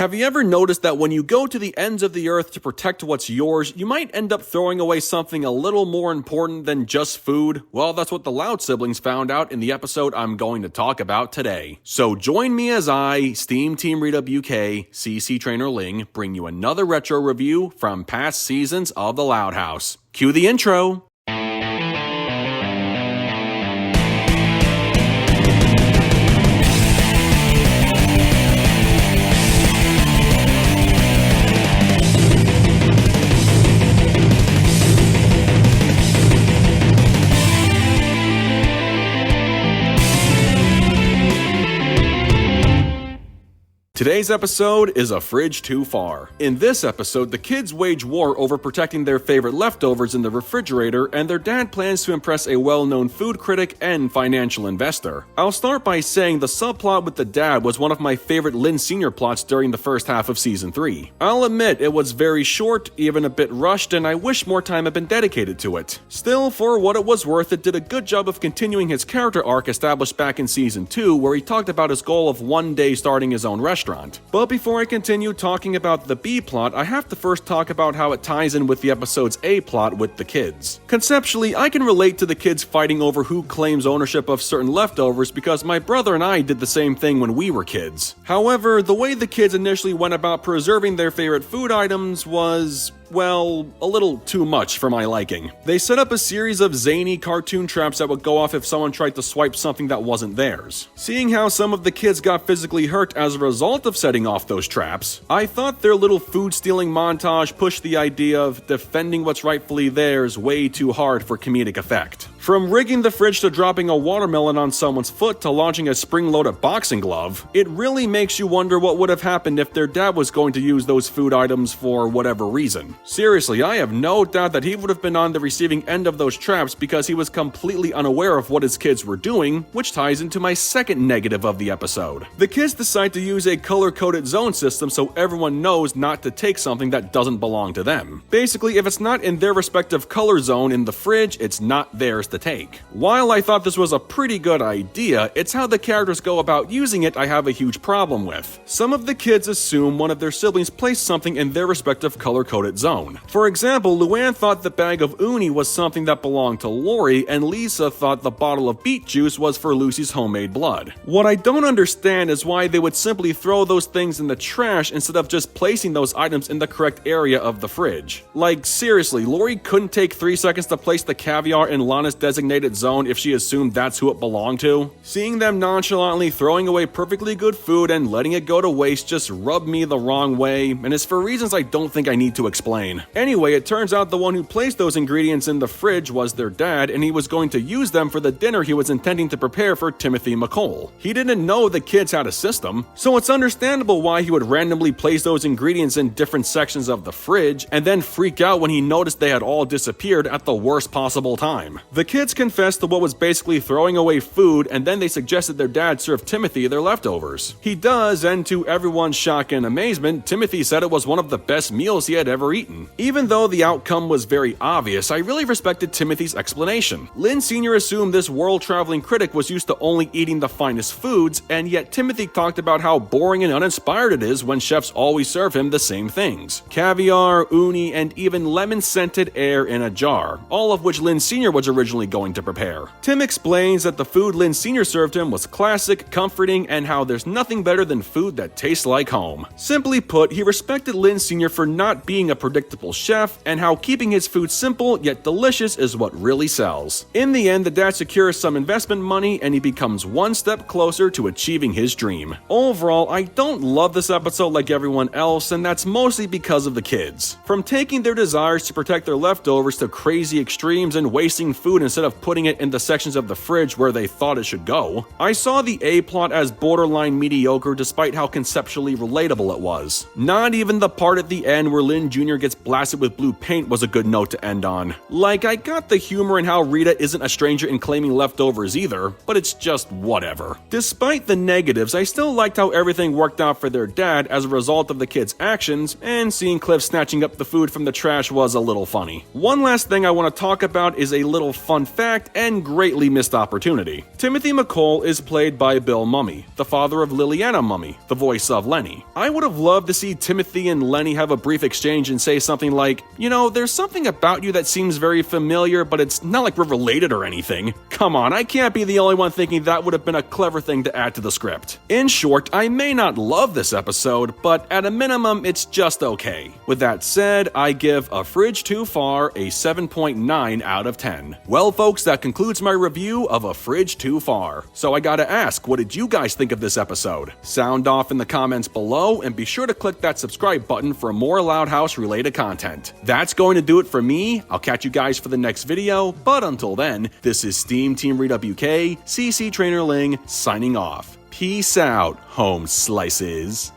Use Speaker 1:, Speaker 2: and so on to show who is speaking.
Speaker 1: Have you ever noticed that when you go to the ends of the earth to protect what's yours, you might end up throwing away something a little more important than just food? Well, that's what the Loud siblings found out in the episode I'm going to talk about today. So join me as I, SteamTeamRedubUK, CC Trainor-Ling, bring you another retro review from past seasons of the Loud House. Cue the intro! Today's episode is A Fridge Too Far. In this episode, the kids wage war over protecting their favorite leftovers in the refrigerator, and their dad plans to impress a well-known food critic and financial investor. I'll start by saying the subplot with the dad was one of my favorite Lin Sr. plots during the first half of Season 3. I'll admit it was very short, even a bit rushed, and I wish more time had been dedicated to it. Still, for what it was worth, it did a good job of continuing his character arc established back in Season 2, where he talked about his goal of one day starting his own restaurant. But before I continue talking about the B plot, I have to first talk about how it ties in with the episode's A plot with the kids. Conceptually, I can relate to the kids fighting over who claims ownership of certain leftovers because my brother and I did the same thing when we were kids. However, the way the kids initially went about preserving their favorite food items was, well, a little too much for my liking. They set up a series of zany cartoon traps that would go off if someone tried to swipe something that wasn't theirs. Seeing how some of the kids got physically hurt as a result of setting off those traps, I thought their little food stealing montage pushed the idea of defending what's rightfully theirs way too hard for comedic effect. From rigging the fridge to dropping a watermelon on someone's foot to launching a spring-loaded boxing glove, it really makes you wonder what would have happened if their dad was going to use those food items for whatever reason. Seriously, I have no doubt that he would have been on the receiving end of those traps because he was completely unaware of what his kids were doing, which ties into my second negative of the episode. The kids decide to use a color-coded zone system so everyone knows not to take something that doesn't belong to them. Basically, if it's not in their respective color zone in the fridge, it's not theirs to take. While I thought this was a pretty good idea, it's how the characters go about using it I have a huge problem with. Some of the kids assume one of their siblings placed something in their respective color-coded zone. For example, Luann thought the bag of uni was something that belonged to Lori, and Lisa thought the bottle of beet juice was for Lucy's homemade blood. What I don't understand is why they would simply throw those things in the trash instead of just placing those items in the correct area of the fridge. Like, seriously, Lori couldn't take 3 seconds to place the caviar in Lana's designated zone if she assumed that's who it belonged to? Seeing them nonchalantly throwing away perfectly good food and letting it go to waste just rubbed me the wrong way, and it's for reasons I don't think I need to explain. Anyway, it turns out the one who placed those ingredients in the fridge was their dad, and he was going to use them for the dinner he was intending to prepare for Timothy McCall. He didn't know the kids had a system, so it's understandable why he would randomly place those ingredients in different sections of the fridge, and then freak out when he noticed they had all disappeared at the worst possible time. The kids confessed to what was basically throwing away food, and then they suggested their dad serve Timothy their leftovers. He does, and to everyone's shock and amazement, Timothy said it was one of the best meals he had ever eaten. Even though the outcome was very obvious, I really respected Timothy's explanation. Lin Sr. assumed this world-traveling critic was used to only eating the finest foods, and yet Timothy talked about how boring and uninspired it is when chefs always serve him the same things. Caviar, uni, and even lemon-scented air in a jar, all of which Lin Sr. was originally going to prepare. Tim explains that the food Lin Sr. served him was classic, comforting, and how there's nothing better than food that tastes like home. Simply put, he respected Lin Sr. for not being a predictable chef, and how keeping his food simple yet delicious is what really sells. In the end, the dad secures some investment money, and he becomes one step closer to achieving his dream. Overall, I don't love this episode like everyone else, and that's mostly because of the kids. From taking their desires to protect their leftovers to crazy extremes and wasting food instead of putting it in the sections of the fridge where they thought it should go, I saw the A plot as borderline mediocre despite how conceptually relatable it was. Not even the part at the end where Lin Jr. gets blasted with blue paint was a good note to end on. Like, I got the humor in how Rita isn't a stranger in claiming leftovers either, but it's just whatever. Despite the negatives, I still liked how everything worked out for their dad as a result of the kids' actions, and seeing Cliff snatching up the food from the trash was a little funny. One last thing I want to talk about is a little fun fun fact and greatly missed opportunity. Timothy McCall is played by Bill Mumy, the father of Liliana Mumy, the voice of Lenny. I would have loved to see Timothy and Lenny have a brief exchange and say something like, you know, there's something about you that seems very familiar, but it's not like we're related or anything. Come on, I can't be the only one thinking that would have been a clever thing to add to the script. In short, I may not love this episode, but at a minimum, it's just okay. With that said, I give A Fridge Too Far a 7.9 out of 10. Well folks, that concludes my review of A Fridge Too Far. So I gotta ask, what did you guys think of this episode? Sound off in the comments below, and be sure to click that subscribe button for more Loud House related content. That's going to do it for me. I'll catch you guys for the next video, but until then, this is SteamTeamRedubUK, CC Trainor-Ling, signing off. Peace out, home slices.